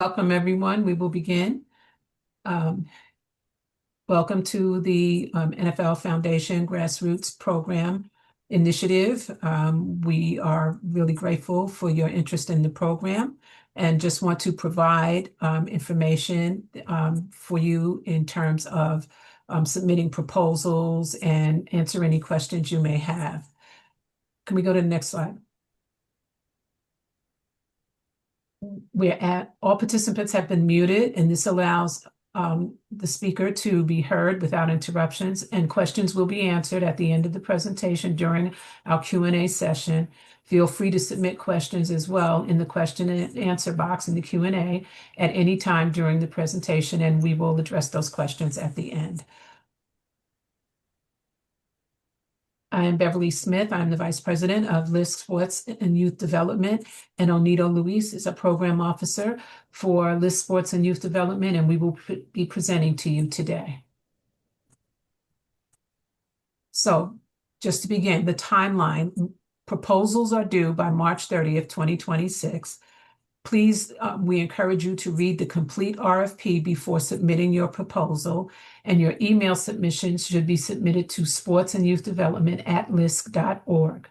Welcome, everyone. We will begin. Um, Welcome to the NFL Foundation Grassroots Program Initiative. We are really grateful for your interest in the program and just want to provide information for you in terms of submitting proposals and answer any questions you may have. Can we go to the next slide? All participants have been muted, and this allows the speaker to be heard without interruptions, and questions will be answered at the end of the presentation during our Q&A session. Feel free to submit questions as well in the question and answer box in the Q&A at any time during the presentation, and we will address those questions at the end. I am Beverly Smith. I'm the Vice President of LISC Sports and Youth Development, and Onito Luis is a Program Officer for LISC Sports and Youth Development, and we will be presenting to you today. So just to begin, the timeline, proposals are due by March 30th, 2026. Please, we encourage you to read the complete RFP before submitting your proposal, and your email submissions should be submitted to sportsandyouthdevelopment@lisc.org.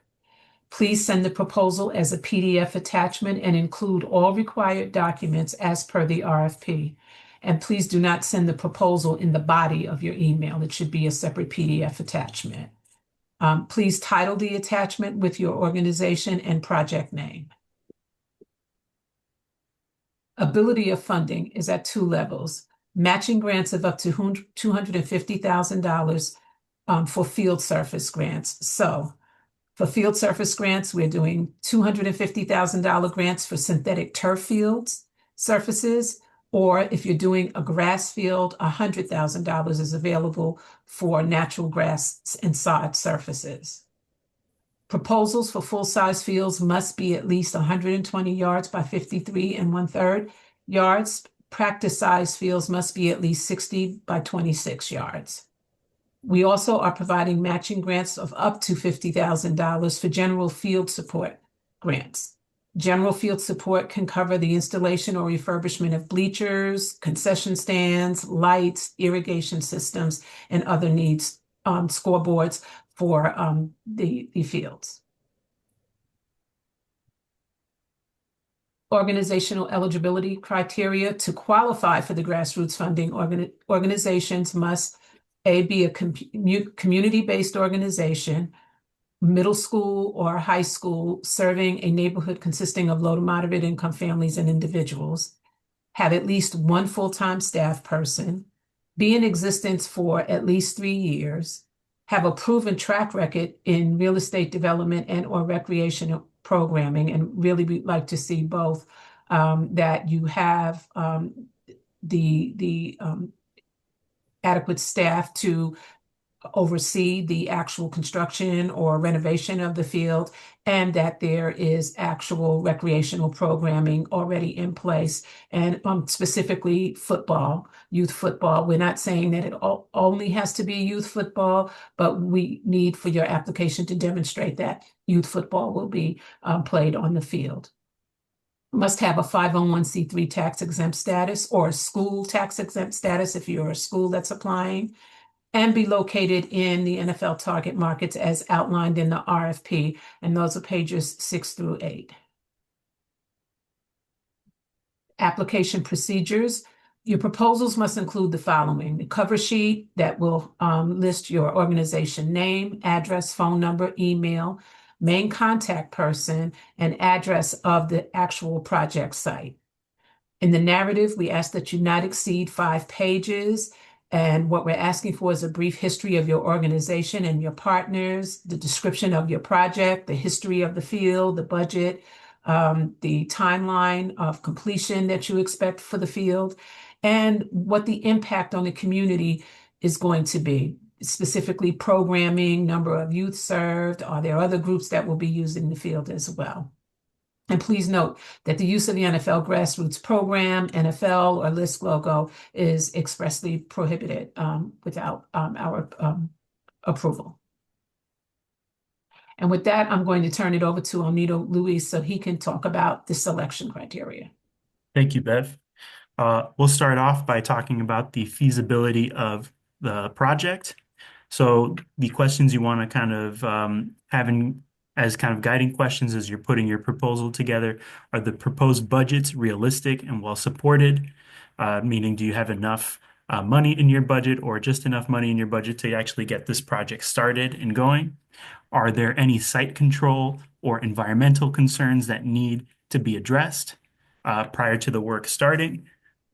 Please send the proposal as a PDF attachment and include all required documents as per the RFP. And please do not send the proposal in the body of your email. It should be a separate PDF attachment. Please title the attachment with your organization and project name. Ability of funding is at two levels. Matching grants of up to $250,000 for field surface grants. So for field surface grants, we're doing $250,000 grants for synthetic turf fields surfaces, or if you're doing a grass field, $100,000 is available for natural grass and sod surfaces. Proposals for full-size fields must be at least 120 yards by 53 1/3 yards. Practice-size fields must be at least 60 by 26 yards. We also are providing matching grants of up to $50,000 for general field support grants. General field support can cover the installation or refurbishment of bleachers, concession stands, lights, irrigation systems, and other needs, scoreboards for the fields. Organizational eligibility criteria to qualify for the grassroots funding. Organizations must be a community-based organization, middle school or high school serving a neighborhood consisting of low to moderate income families and individuals, have at least one full-time staff person, be in existence for at least 3 years, have a proven track record in real estate development and or recreational programming, and really we'd like to see both, that you have the adequate staff to oversee the actual construction or renovation of the field, and that there is actual recreational programming already in place, and specifically football, youth football. We're not saying that it only has to be youth football, but we need for your application to demonstrate that youth football will be played on the field. Must have a 501c3 tax exempt status or a school tax exempt status if you're a school that's applying, and be located in the NFL target markets as outlined in the RFP, and those are pages 6 through 8. Application procedures. Your proposals must include the following: the cover sheet that will list your organization name, address, phone number, email, main contact person, and address of the actual project site. In the narrative, we ask that you not exceed 5 pages. And what we're asking for is a brief history of your organization and your partners, the description of your project, the history of the field, the budget, the timeline of completion that you expect for the field, and what the impact on the community is going to be, specifically programming, number of youth served. Are there other groups that will be using the field as well? And please note that the use of the NFL Grassroots program, NFL, or LISC logo is expressly prohibited without our approval. And with that, I'm going to turn it over to Onito Luis so he can talk about the selection criteria. Thank you, Bev. We'll start off by talking about the feasibility of the project. So the questions you want to kind of have as kind of guiding questions as you're putting your proposal together are the proposed budgets realistic and well supported? Meaning, do you have enough money in your budget or just enough money in your budget to actually get this project started and going? Are there any site control or environmental concerns that need to be addressed prior to the work starting?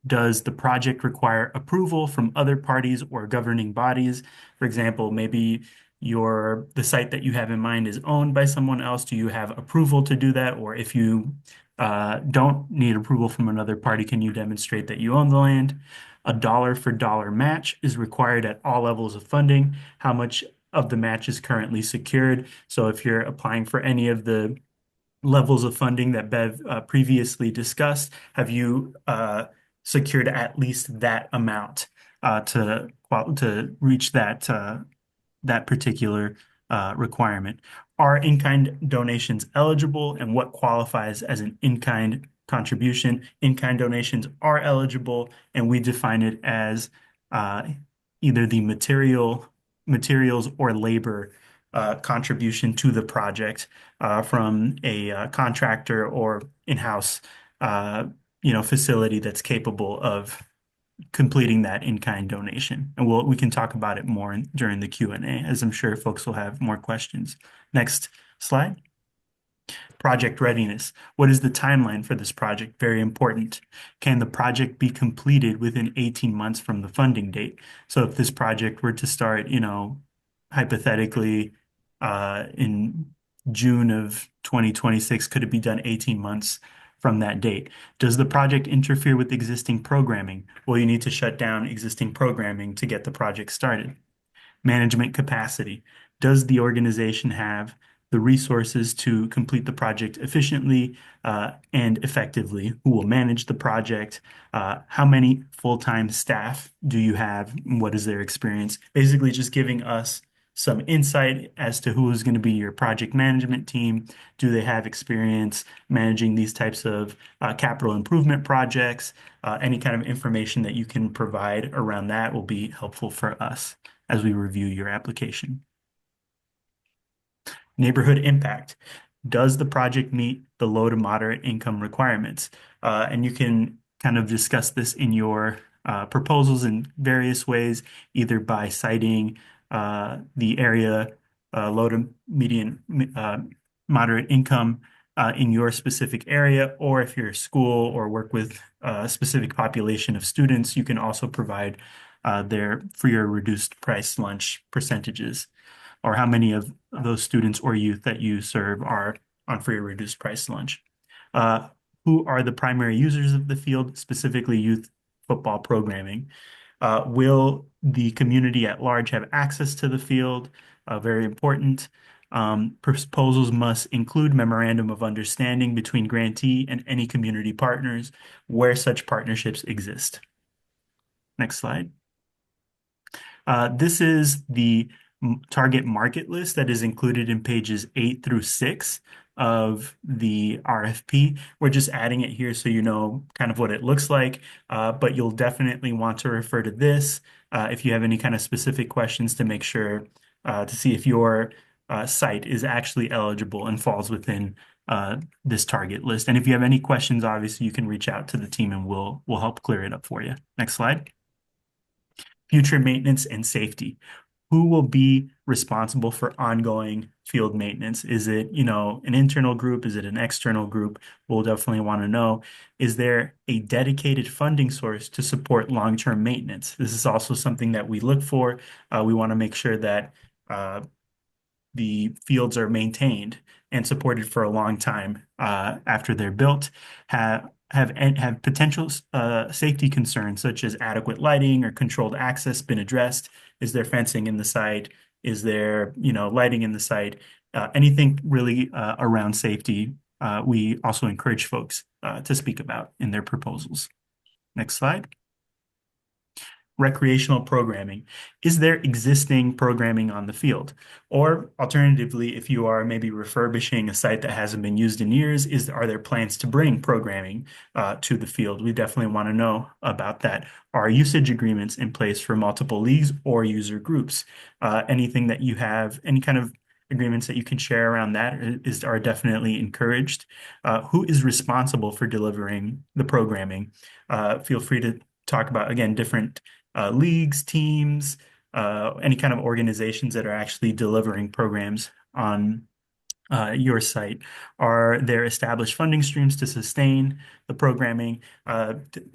Does the project require approval from other parties or governing bodies? For example, maybe the site that you have in mind is owned by someone else. Do you have approval to do that? Or if you don't need approval from another party, can you demonstrate that you own the land? A dollar for dollar match is required at all levels of funding. How much of the match is currently secured? So if you're applying for any of the levels of funding that Bev previously discussed, have you secured at least that amount to reach that particular requirement? Are in-kind donations eligible, and what qualifies as an in-kind contribution? In-kind donations are eligible, and we define it as uh, either the materials or labor contribution to the project from a contractor or in-house facility that's capable of completing that in-kind donation. And we can talk about it more during the Q&A, as I'm sure folks will have more questions. Next slide. Project readiness. What is the timeline for this project? Very important. Can the project be completed within 18 months from the funding date? So if this project were to start, hypothetically, in June of 2026, could it be done 18 months from that date? Does the project interfere with existing programming? Well, you need to shut down existing programming to get the project started. Management capacity. Does the organization have the resources to complete the project efficiently and effectively? Who will manage the project? How many full-time staff do you have? What is their experience? Basically, just giving us some insight as to who is going to be your project management team. Do they have experience managing these types of capital improvement projects? Any kind of information that you can provide around that will be helpful for us as we review your application. Neighborhood impact. Does the project meet the low to moderate income requirements? And you can kind of discuss this in your proposals in various ways, either by citing the area low to median moderate income in your specific area, or if you're a school or work with a specific population of students, you can also provide their free or reduced price lunch percentages, or how many of those students or youth that you serve are on free or reduced price lunch. Uh, who are the primary users of the field, specifically youth football programming? Will the community at large have access to the field? Very important. Proposals must include memorandum of understanding between grantee and any community partners where such partnerships exist. Next slide. This is the target market list that is included in pages 8 through 6 of the RFP. We're just adding it here so you know kind of what it looks like, but you'll definitely want to refer to this if you have any kind of specific questions to make sure to see if your site is actually eligible and falls within this target list. And if you have any questions, obviously you can reach out to the team and we'll help clear it up for you. Next slide. Future maintenance and safety. Who will be responsible for ongoing field maintenance? Is it, an internal group? Is it an external group? We'll definitely want to know. Is there a dedicated funding source to support long-term maintenance? This is also something that we look for. We want to make sure that the fields are maintained and supported for a long time after they're built. Have potential safety concerns such as adequate lighting or controlled access been addressed? Is there fencing in the site? Is there, lighting in the site? Anything really around safety, we also encourage folks to speak about in their proposals. Next slide. recreational programming. Is there existing programming on the field? Or alternatively, if you are maybe refurbishing a site that hasn't been used in years, are there plans to bring programming to the field? We definitely want to know about that. Are usage agreements in place for multiple leagues or user groups? Anything that you have, any kind of agreements that you can share around that are definitely encouraged. Who is responsible for delivering the programming? Feel free to talk about, again, different leagues, teams, any kind of organizations that are actually delivering programs on your site. Are there established funding streams to sustain the programming?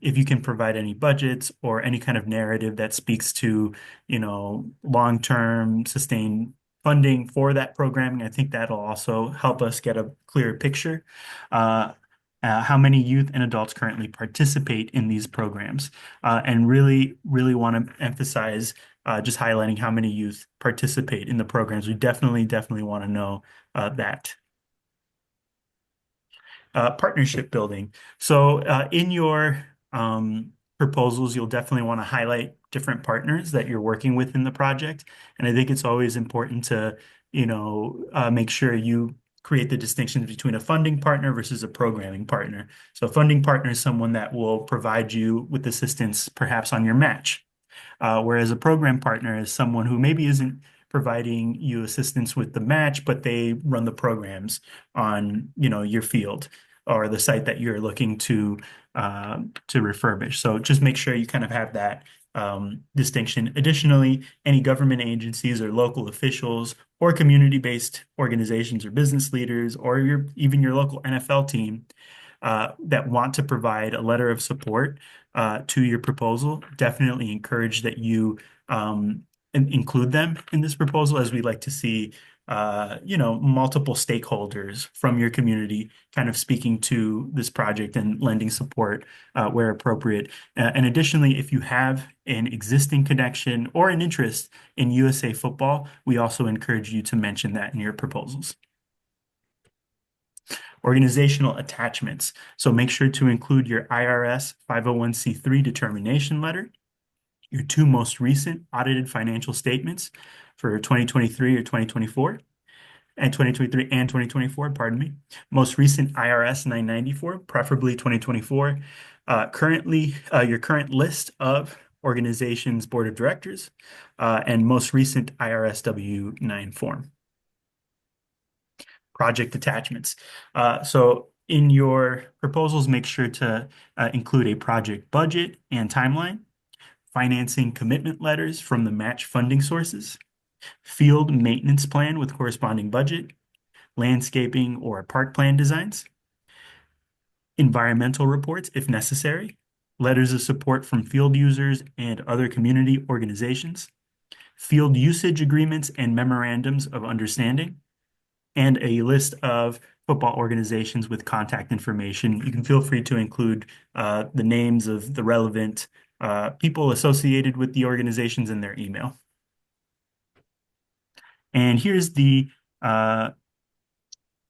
If you can provide any budgets or any kind of narrative that speaks to, long-term sustained funding for that programming, I think that'll also help us get a clearer picture. How many youth and adults currently participate in these programs? And really, really want to emphasize just highlighting how many youth participate in the programs. We definitely want to know that. Partnership building. So in your proposals, you'll definitely want to highlight different partners that you're working with in the project. And I think it's always important to, make sure you create the distinctions between a funding partner versus a programming partner. So a funding partner is someone that will provide you with assistance perhaps on your match. Whereas a program partner is someone who maybe isn't providing you assistance with the match, but they run the programs on, your field or the site that you're looking to refurbish. So just make sure you kind of have that distinction. Additionally, any government agencies or local officials or community-based organizations or business leaders or even your local NFL team that want to provide a letter of support to your proposal, definitely encourage that you include them in this proposal, as we like to see multiple stakeholders from your community kind of speaking to this project and lending support where appropriate. And additionally, if you have an existing connection or an interest in USA football, we also encourage you to mention that in your proposals. Organizational attachments. So make sure to include your IRS 501c3 determination letter, your two most recent audited financial statements for 2023 or 2024, and 2023 and 2024, pardon me. Most recent IRS 994, preferably 2024. Currently, your current list of organizations' board of directors, and most recent IRS W-9 form. Project attachments. So in your proposals, make sure to include a project budget and timeline, financing commitment letters from the match funding sources, field maintenance plan with corresponding budget, landscaping or park plan designs, environmental reports if necessary, letters of support from field users and other community organizations, field usage agreements and memorandums of understanding, and a list of football organizations with contact information. You can feel free to include the names of the relevant people associated with the organizations in their email. And here's the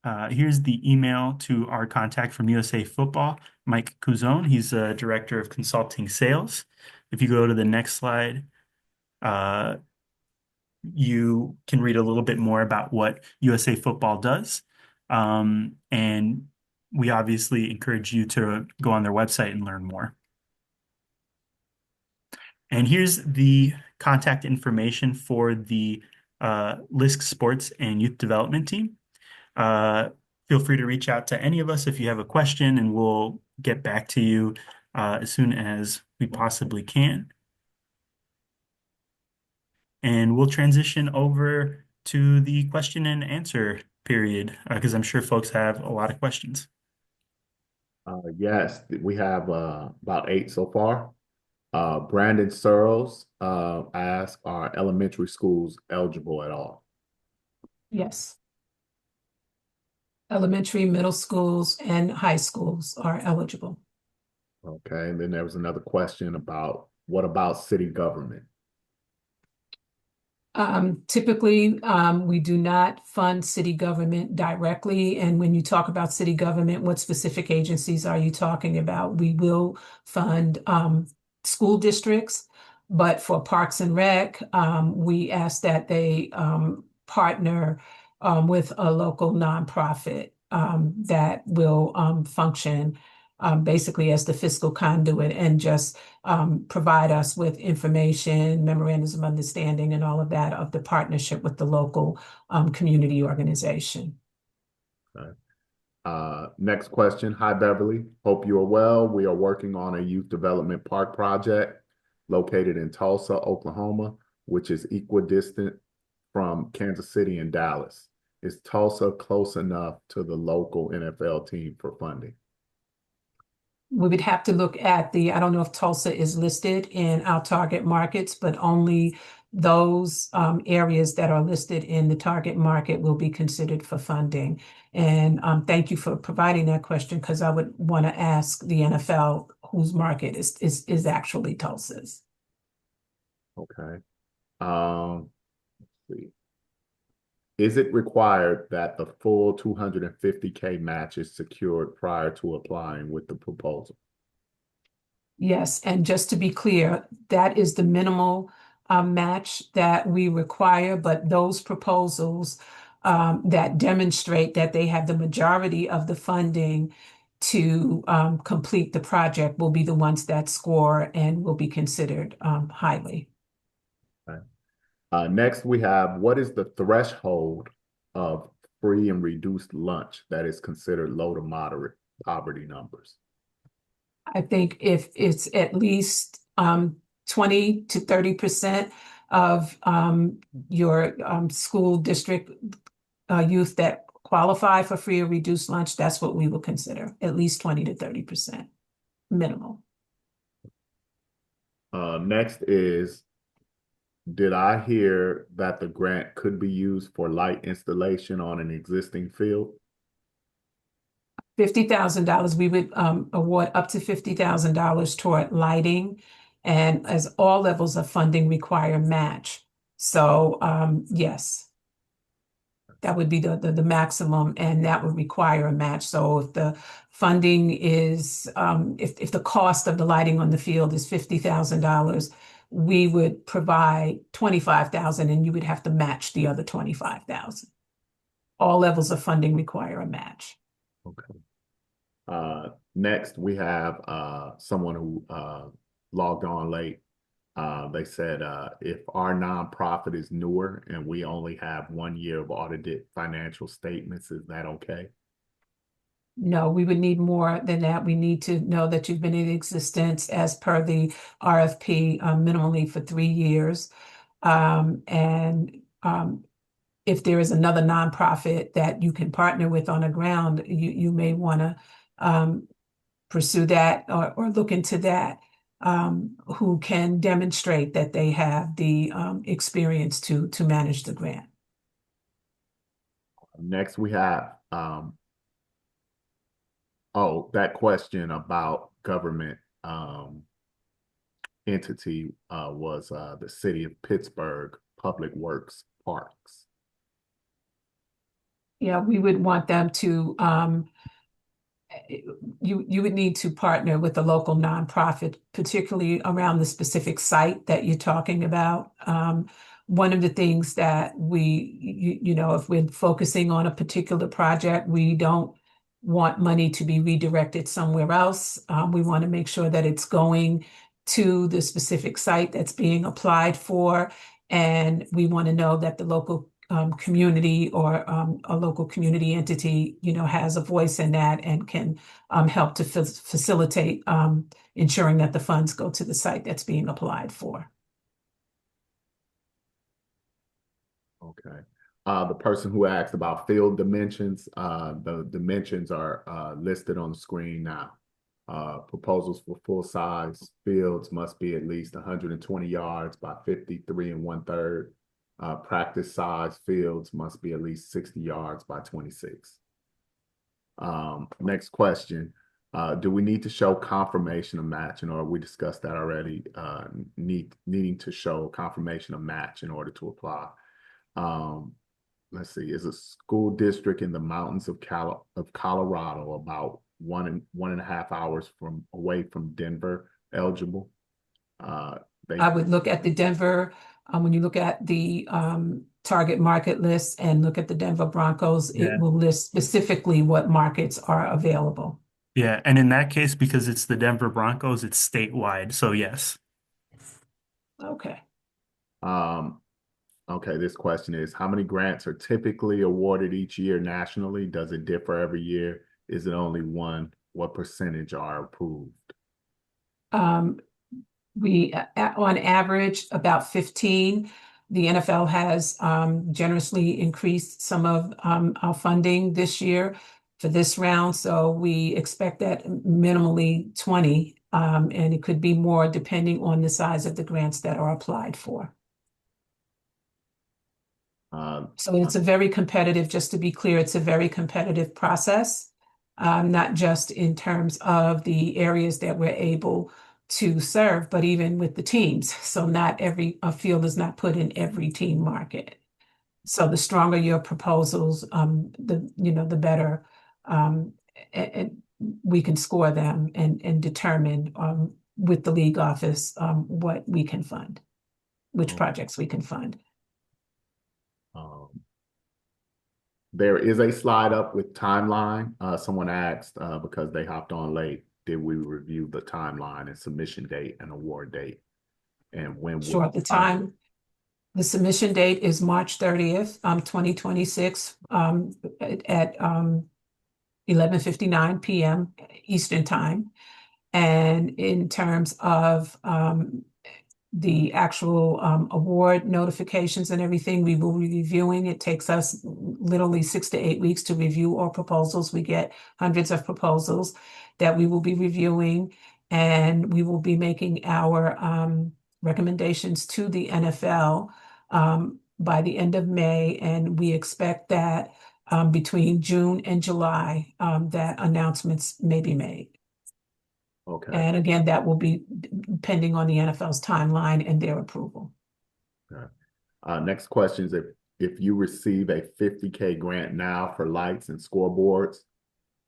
email to our contact from USA Football, Mike Cuzone. He's a director of consulting sales. If you go to the next slide, you can read a little bit more about what USA Football does. And we obviously encourage you to go on their website and learn more. And here's the contact information for the LISC Sports and Youth Development Team. Feel free to reach out to any of us if you have a question, and we'll get back to you as soon as we possibly can. And we'll transition over to the question and answer period because I'm sure folks have a lot of questions. Yes, we have about 8 so far. Brandon Searles asked, are elementary schools eligible at all? Yes. Elementary, middle schools, and high schools are eligible. Okay, and then there was another question about what about city government? Typically, we do not fund city government directly. And when you talk about city government, what specific agencies are you talking about? We will fund school districts, But for Parks and Rec, we ask that they partner with a local nonprofit that will function basically as the fiscal conduit and just provide us with information, memorandums of understanding, and all of that of the partnership with the local community organization. Okay. Next question. Hi, Beverly. Hope you are well. We are working on a youth development park project located in Tulsa, Oklahoma, which is equidistant from Kansas City and Dallas. Is Tulsa close enough to the local NFL team for funding? We would have to look at I don't know if Tulsa is listed in our target markets, but only those areas that are listed in the target market will be considered for funding. And thank you for providing that question, because I would want to ask the NFL whose market is actually Tulsa's. Okay. Let's see. Is it required that the full $250K match is secured prior to applying with the proposal? Yes, and just to be clear, that is the minimal match that we require, but those proposals that demonstrate that they have the majority of the funding to complete the project will be the ones that score and will be considered highly. Okay. Next, we have, what is the threshold of free and reduced lunch that is considered low to moderate poverty numbers? I think if it's at least 20 to 30% of your school district youth that qualify for free or reduced lunch, that's what we will consider, at least 20 to 30% minimal. Next is, did I hear that the grant could be used for light installation on an existing field? $50,000, we would award up to $50,000 toward lighting, and as all levels of funding require match. So yes, that would be the maximum, and that would require a match. So if the funding is, if the cost of the lighting on the field is $50,000, we would provide $25,000, and you would have to match the other $25,000. All levels of funding require a match. Okay. Next, we have someone who logged on late. They said, if our nonprofit is newer and we only have 1 year of audited financial statements, is that okay? No, we would need more than that. We need to know that you've been in existence as per the RFP minimally for 3 years. If there is another nonprofit that you can partner with on the ground, you may want to pursue that or look into that, who can demonstrate that they have the experience to manage the grant. Next, we have that question about government entity was the City of Pittsburgh Public Works Parks. Yeah, we would want them to, you would need to partner with a local nonprofit, particularly around the specific site that you're talking about. One of the things that if we're focusing on a particular project, we don't want money to be redirected somewhere else. We want to make sure that it's going to the specific site that's being applied for. And we want to know that the local community or a local community entity, has a voice in that and can help to facilitate ensuring that the funds go to the site that's being applied for. Okay. The person who asked about field dimensions, the dimensions are listed on the screen now. Proposals for full-size fields must be at least 120 yards by 53 1/3. Practice size fields must be at least 60 yards by 26. Next question. Do we need to show confirmation of match, or we discussed that already, needing to show confirmation of match in order to apply? Let's see, is a school district in the mountains of Colorado about 1.5 hours away from Denver eligible? I would look at the Denver, when you look at the target market list and look at the Denver Broncos, Yeah. it will list specifically what markets are available. Yeah, and in that case, because it's the Denver Broncos, it's statewide. So yes. Okay. Okay, this question is, how many grants are typically awarded each year nationally? Does it differ every year? Is it only one? What percentage are approved? We, on average, about 15. The NFL has generously increased some of our funding this year for this round, so we expect that minimally 20, and it could be more depending on the size of the grants that are applied for. So it's a very competitive, just to be clear, it's a very competitive process, not just in terms of the areas that we're able to serve, but even with the teams. So not every field is not put in every team market. So the stronger your proposals, the better, and we can score them and determine with the league office what we can fund, which projects we can fund. There is a slide up with timeline. Someone asked because they hopped on late, did we review the timeline and submission date and award date? And when Sure, the submission date is March 30th, 2026, at 11:59 p.m. Eastern Time. And in terms of the actual award notifications and everything, we will be reviewing. It takes us literally 6 to 8 weeks to review all proposals. We get hundreds of proposals that we will be reviewing, and we will be making our recommendations to the NFL by the end of May, and we expect that between June and July that announcements may be made. Okay. And again, that will be pending on the NFL's timeline and their approval. Okay. Next question is, if you receive a $50K grant now for lights and scoreboards,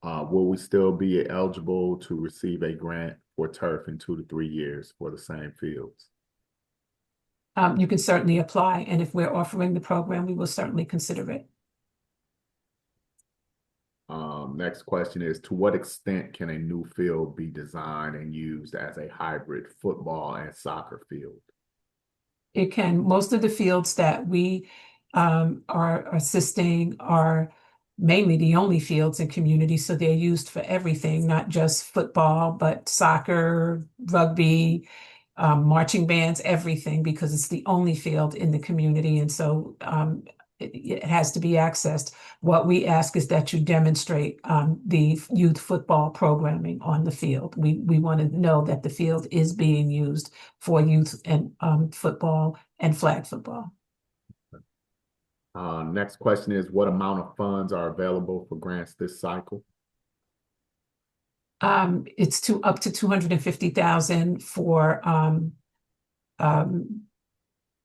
will we still be eligible to receive a grant for turf in 2 to 3 years for the same fields? You can certainly apply, and if we're offering the program, we will certainly consider it. Next question is, to what extent can a new field be designed and used as a hybrid football and soccer field? It can. Most of the fields that we are assisting are mainly the only fields in community, so they're used for everything, not just football, but soccer, rugby, marching bands, everything, because it's the only field in the community, and so it has to be accessed. What we ask is that you demonstrate the youth football programming on the field. We want to know that the field is being used for youth and football and flag football. Next question is, what amount of funds are available for grants this cycle? It's up to $250,000 for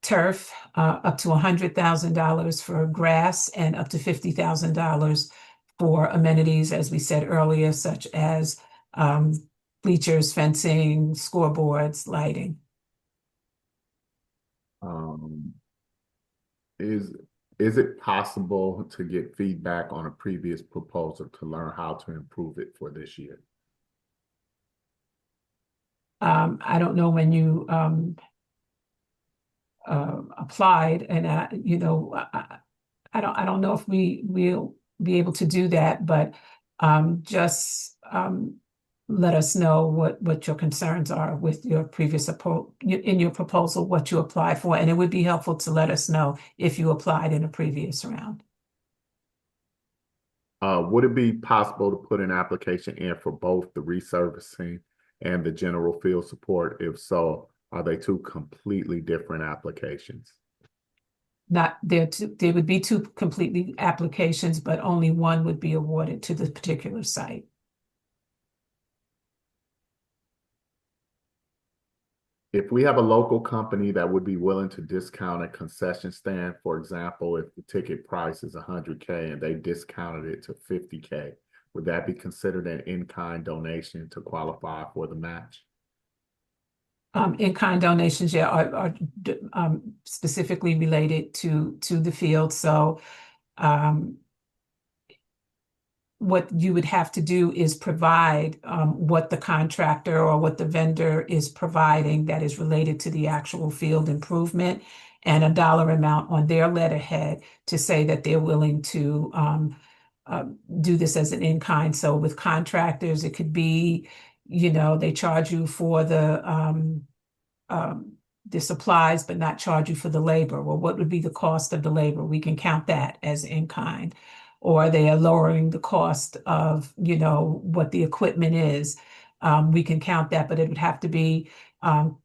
turf, up to $100,000 for grass, and up to $50,000 for amenities, as we said earlier, such as bleachers, fencing, scoreboards, lighting. Is it possible to get feedback on a previous proposal to learn how to improve it for this year? I don't know when you applied, and I don't know if we will be able to do that, but just let us know what your concerns are with your previous in your proposal, what you applied for, and it would be helpful to let us know if you applied in a previous round. Would it be possible to put an application in for both the resurfacing and the general field support? If so, are they two completely different applications? There would be two completely applications, but only one would be awarded to the particular site. If we have a local company that would be willing to discount a concession stand, for example, if the ticket price is $100K and they discounted it to $50K, would that be considered an in-kind donation to qualify for the match? In-kind donations, yeah, are specifically related to the field. So what you would have to do is provide what the contractor or what the vendor is providing that is related to the actual field improvement, and a dollar amount on their letterhead to say that they're willing to do this as an in-kind. So with contractors, it could be, they charge you for the supplies, but not charge you for the labor. Well, what would be the cost of the labor? We can count that as in-kind. Or they are lowering the cost of, what the equipment is. We can count that, but it would have to be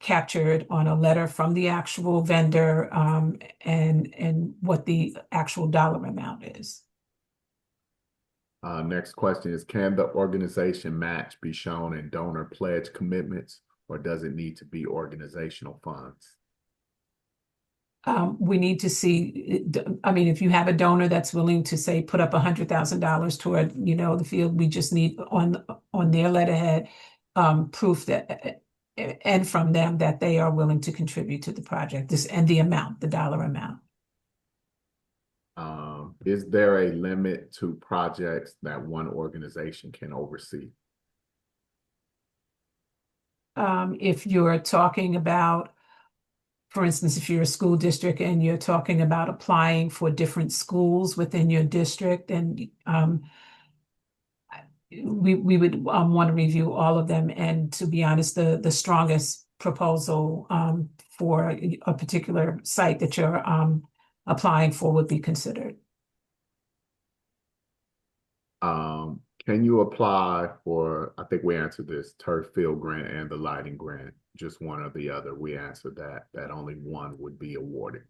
captured on a letter from the actual vendor, and what the actual dollar amount is. Next question is, can the organization match be shown in donor pledge commitments, or does it need to be organizational funds? We need to see, if you have a donor that's willing to say, put up $100,000 toward, the field, we just need on their letterhead, proof that, and from them that they are willing to contribute to the project, and the amount, the dollar amount. Is there a limit to projects that one organization can oversee? If you're talking about, for instance, if you're a school district and you're talking about applying for different schools within your district, and we would want to review all of them. And to be honest, the strongest proposal for a particular site that you're applying for would be considered. Can you apply for, I think we answered this, turf field grant and the lighting grant, just one or the other? We answered that only one would be awarded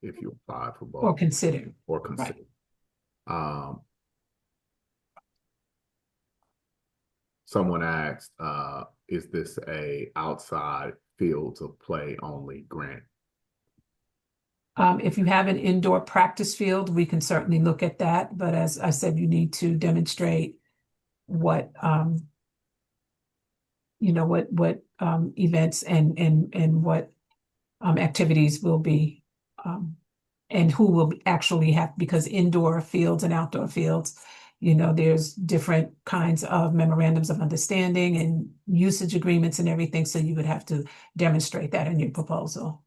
if you apply for both. Or considered. Or considered. Right. Someone asked, is this a outside fields of play only grant? If you have an indoor practice field, we can certainly look at that. But as I said, you need to demonstrate what events and what activities will be, and who will actually have, because indoor fields and outdoor fields, there's different kinds of memorandums of understanding and usage agreements and everything. So you would have to demonstrate that in your proposal.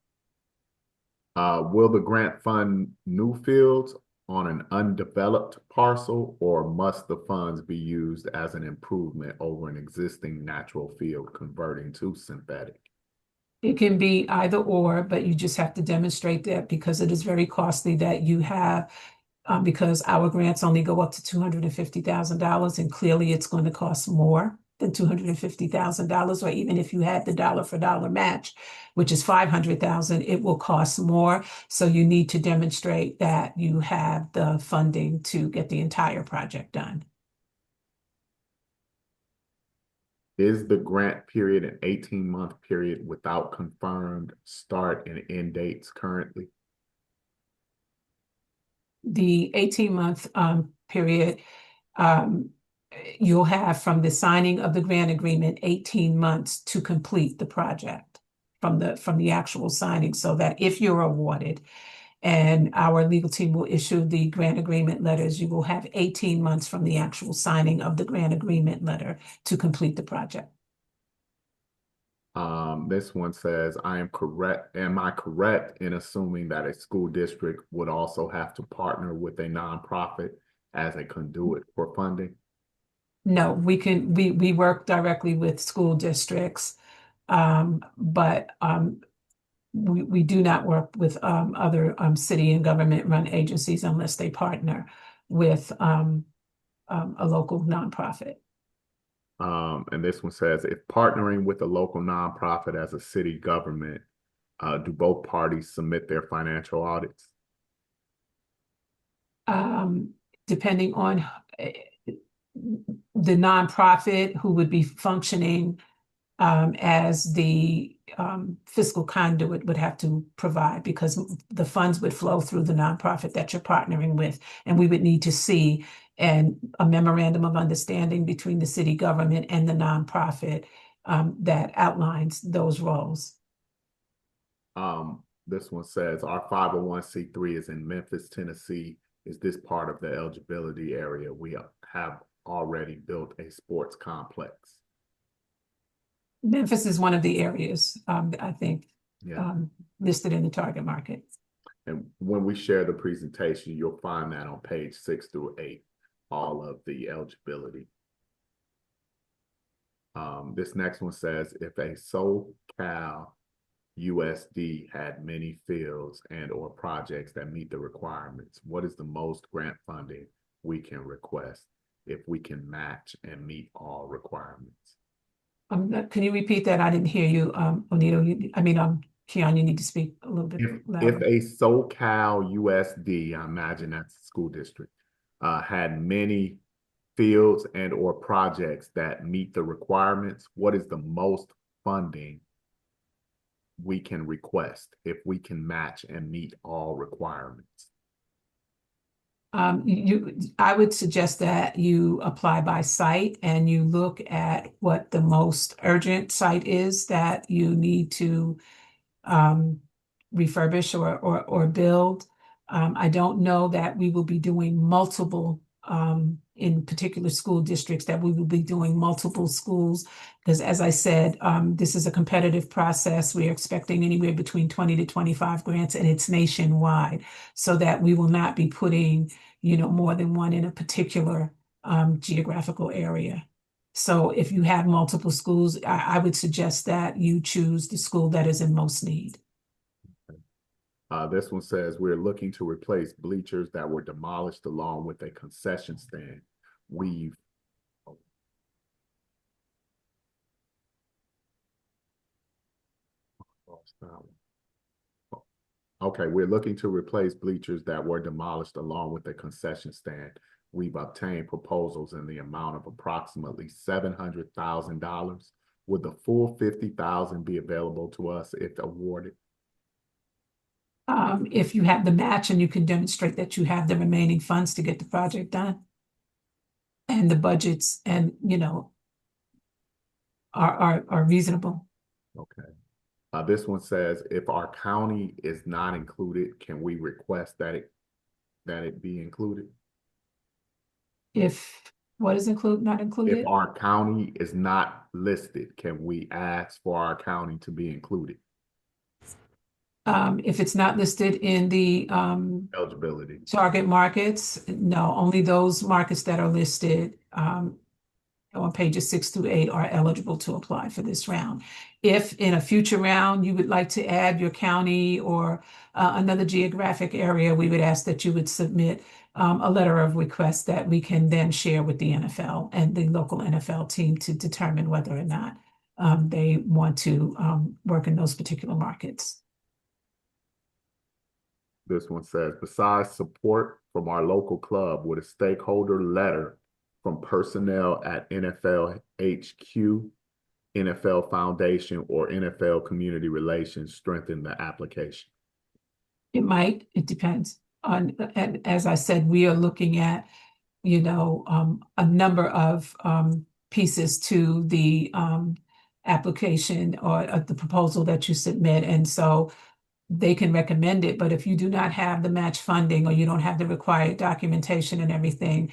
Will the grant fund new fields on an undeveloped parcel, or must the funds be used as an improvement over an existing natural field converting to synthetic? It can be either or, but you just have to demonstrate that, because it is very costly that you have, because our grants only go up to $250,000, and clearly it's going to cost more than $250,000, or even if you had the dollar for dollar match, which is $500,000, it will cost more. So you need to demonstrate that you have the funding to get the entire project done. Is the grant period an 18-month period without confirmed start and end dates currently? The 18-month period, you'll have from the signing of the grant agreement 18 months to complete the project from the actual signing, so that if you're awarded, and our legal team will issue the grant agreement letters, you will have 18 months from the actual signing of the grant agreement letter to complete the project. This one says, am I correct in assuming that a school district would also have to partner with a nonprofit as a conduit for funding? No, we work directly with school districts, but we do not work with other city and government-run agencies unless they partner with a local nonprofit. And this one says, if partnering with a local nonprofit as a city government, do both parties submit their financial audits? Depending on the nonprofit who would be functioning as the fiscal conduit would have to provide, because the funds would flow through the nonprofit that you're partnering with, and we would need to see a memorandum of understanding between the city government and the nonprofit that outlines those roles. This one says our 501c3 is in Memphis, Tennessee. Is this part of the eligibility area? We have already built a sports complex. Memphis is one of the areas, I think, Yeah. listed in the target market. And when we share the presentation, you'll find that on page 6 through 8, all of the eligibility. This next one says, if a SoCal USD had many fields and or projects that meet the requirements, what is the most grant funding we can request if we can match and meet all requirements? Can you repeat that? I didn't hear you, Onito. Keon, you need to speak a little bit If louder. a SoCal USD, I imagine that's the school district, had many fields and or projects that meet the requirements, what is the most funding we can request if we can match and meet all requirements? I would suggest that you apply by site and you look at what the most urgent site is that you need to refurbish or build. I don't know that we will be doing multiple in particular school districts, that we will be doing multiple schools, because as I said, this is a competitive process. We are expecting anywhere between 20 to 25 grants, and it's nationwide, so that we will not be putting, more than one in a particular geographical area. So if you have multiple schools, I would suggest that you choose the school that is in most need. This one says, we're looking to replace bleachers that were demolished along with a concession stand. Okay, we're looking to replace bleachers that were demolished along with a concession stand. We've obtained proposals in the amount of approximately $700,000. Would the full $50,000 be available to us if awarded? If you have the match and you can demonstrate that you have the remaining funds to get the project done, and the budgets and are reasonable. Okay. This one says, if our county is not included, can we request that it be included? If what is not included? If our county is not listed, can we ask for our county to be included? If it's not listed in the Eligibility. target markets, no, only those markets that are listed on pages 6 through 8 are eligible to apply for this round. If in a future round you would like to add your county or another geographic area, we would ask that you would submit a letter of request that we can then share with the NFL and the local NFL team to determine whether or not they want to work in those particular markets. This one says, besides support from our local club, would a stakeholder letter from personnel at NFL HQ, NFL Foundation, or NFL Community Relations strengthen the application? It might, it depends on, and as I said, we are looking at, a number of pieces to the application or the proposal that you submit. And so they can recommend it, but if you do not have the match funding or you don't have the required documentation and everything,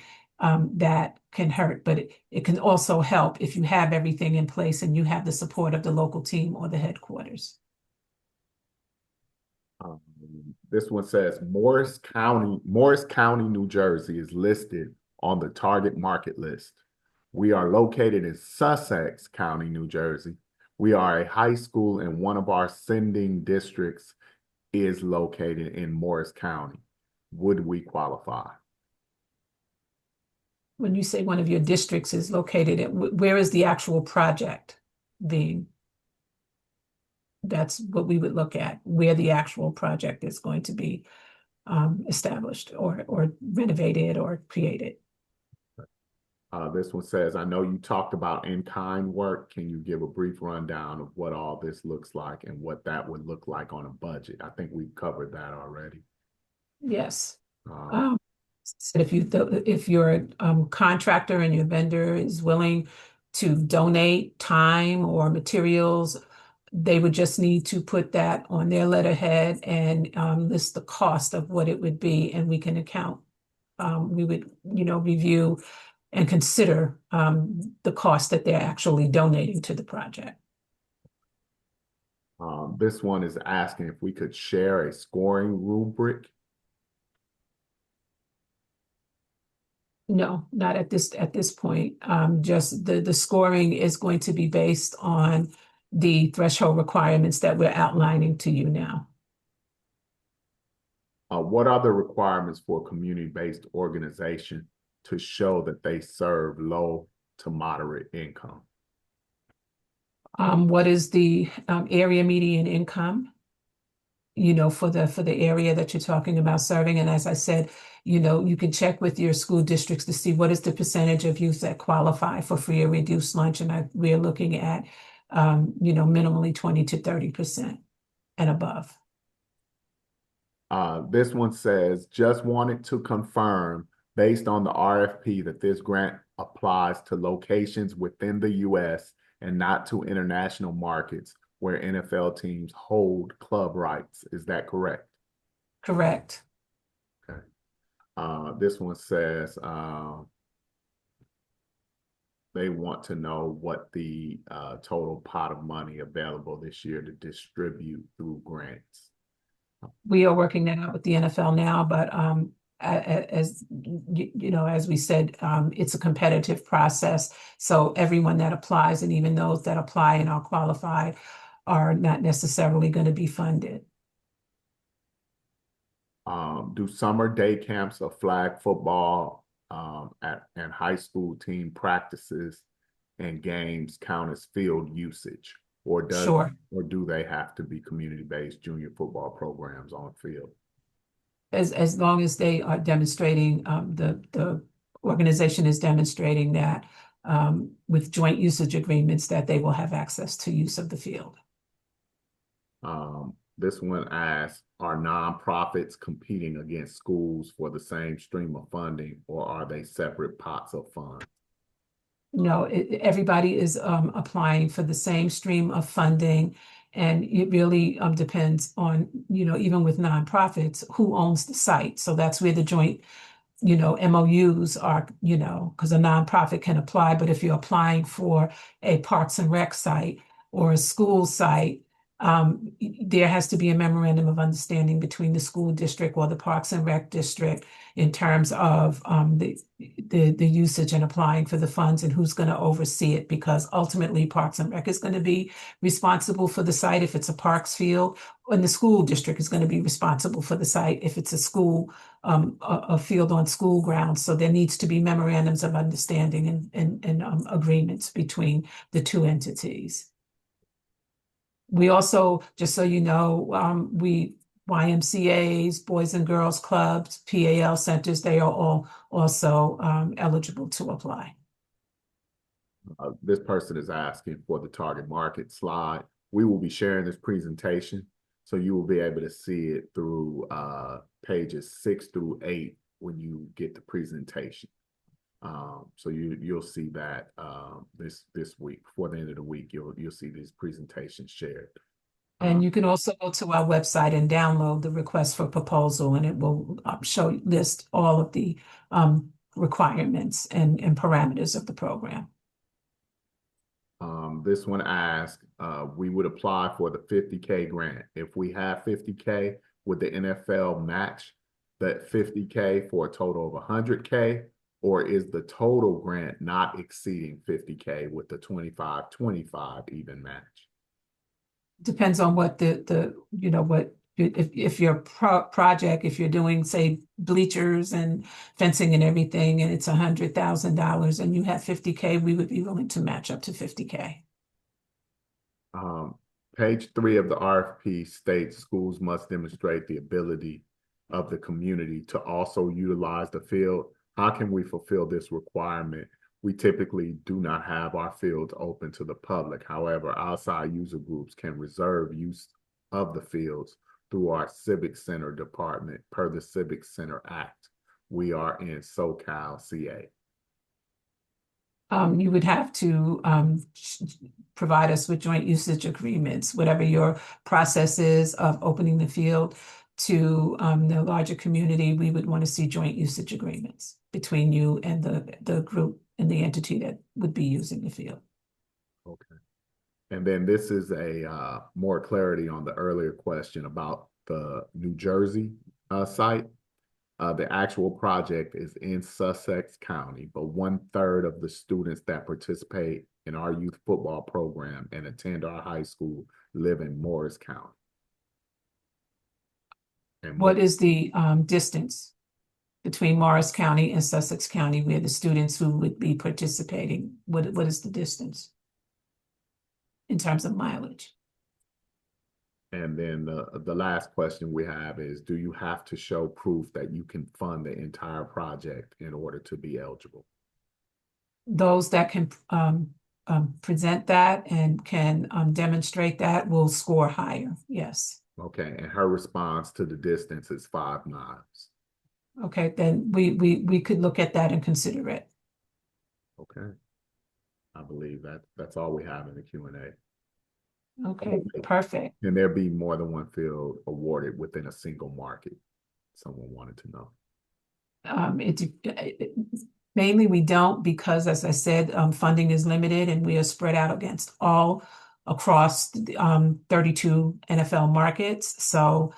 that can hurt. But it can also help if you have everything in place and you have the support of the local team or the headquarters. This one says Morris County, New Jersey is listed on the target market list. We are located in Sussex County, New Jersey. We are a high school and one of our sending districts is located in Morris County. Would we qualify? When you say one of your districts is located, where is the actual project being? That's what we would look at, where the actual project is going to be established or renovated or created. This one says, I know you talked about in-kind work. Can you give a brief rundown of what all this looks like and what that would look like on a budget? I think we've covered that already. Yes. So if your contractor and your vendor is willing to donate time or materials, they would just need to put that on their letterhead and list the cost of what it would be, and we can account. We would, review and consider the cost that they're actually donating to the project. This one is asking if we could share a scoring rubric. No, not at this point. Just the scoring is going to be based on the threshold requirements that we're outlining to you now. What are the requirements for a community-based organization to show that they serve low to moderate income? What is the area median income? For the area that you're talking about serving. And as I said, you can check with your school districts to see what is the percentage of youth that qualify for free or reduced lunch. And we're looking at, minimally 20 to 30% and above. This one says, just wanted to confirm based on the RFP that this grant applies to locations within the U.S. and not to international markets where NFL teams hold club rights. Is that correct? Correct. Okay. This one says they want to know what the total pot of money available this year to distribute through grants. We are working that out with the NFL now, but as we said, it's a competitive process. So everyone that applies, and even those that apply and are qualified, are not necessarily going to be funded. Do summer day camps of flag football and high school team practices and games count as field usage, or do they have to be community-based junior football programs on field? As long as they are demonstrating, the organization is demonstrating that with joint usage agreements that they will have access to use of the field. This one asks, are nonprofits competing against schools for the same stream of funding, or are they separate pots of funds? No, everybody is applying for the same stream of funding, and it really depends on, even with nonprofits, who owns the site. So that's where the joint, MOUs are, because a nonprofit can apply, but if you're applying for a Parks and Rec site or a school site, there has to be a memorandum of understanding between the school district or the Parks and Rec district in terms of the usage and applying for the funds and who's going to oversee it, because ultimately Parks and Rec is going to be responsible for the site if it's a parks field, and the school district is going to be responsible for the site if it's a school, a field on school grounds. So there needs to be memorandums of understanding and agreements between the two entities. We also, just so you know, YMCAs, Boys and Girls Clubs, PAL centers, they are all also eligible to apply. This person is asking for the target market slide. We will be sharing this presentation, so you will be able to see it through pages 6 through 8 when you get the presentation. So you'll see that this week. Before the end of the week, you'll see these presentations shared. And you can also go to our website and download the request for proposal, and it will list all of the requirements and parameters of the program. This one asks, we would apply for the 50K grant. If we have 50K, would the NFL match that 50K for a total of 100K? Or is the total grant not exceeding 50K with the 25-25 even match? Depends on what if your project, if you're doing, say, bleachers and fencing and everything, and it's $100,000 and you have 50K, we would be willing to match up to 50K. Page 3 of the RFP states schools must demonstrate the ability of the community to also utilize the field. How can we fulfill this requirement? We typically do not have our fields open to the public. However, outside user groups can reserve use of the fields through our Civic Center department per the Civic Center Act. We are in SoCal, CA. You would have to provide us with joint usage agreements, whatever your process is of opening the field to the larger community. We would want to see joint usage agreements between you and the group and the entity that would be using the field. Okay. And then this is a more clarity on the earlier question about the New Jersey site. The actual project is in Sussex County, but 1/3 of the students that participate in our youth football program and attend our high school live in Morris County. And What is the distance between Morris County and Sussex County where the students who would be participating? What is the distance in terms of mileage? And then the last question we have is, do you have to show proof that you can fund the entire project in order to be eligible? Those that can present that and can demonstrate that will score higher, yes. Okay, and her response to the distance is 5 miles. Okay, then we could look at that and consider it. Okay. I believe that's all we have in the Q&A. Okay, perfect. Can there be more than one field awarded within a single market? Someone wanted to know. Mainly we don't, because as I said, funding is limited and we are spread out against all across 32 NFL markets. So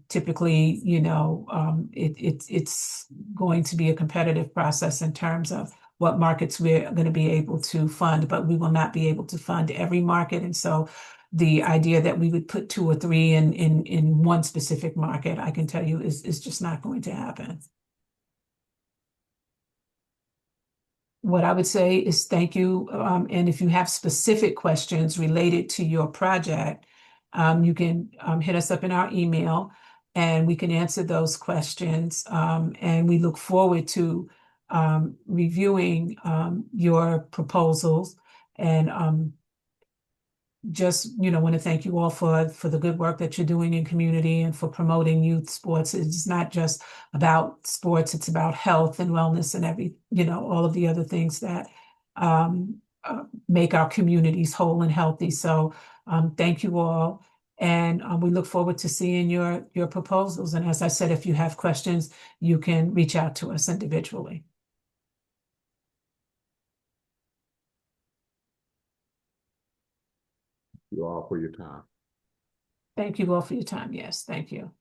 typically, it's going to be a competitive process in terms of what markets we're going to be able to fund, but we will not be able to fund every market. And so the idea that we would put 2 or 3 in one specific market, I can tell you is just not going to happen. What I would say is thank you. And if you have specific questions related to your project, you can hit us up in our email and we can answer those questions. And we look forward to reviewing your proposals and just want to thank you all for the good work that you're doing in community and for promoting youth sports. It's not just about sports, it's about health and wellness and all of the other things that make our communities whole and healthy. So thank you all. And we look forward to seeing your proposals. And as I said, if you have questions, you can reach out to us individually. You all for your time. Thank you all for your time. Yes, thank you.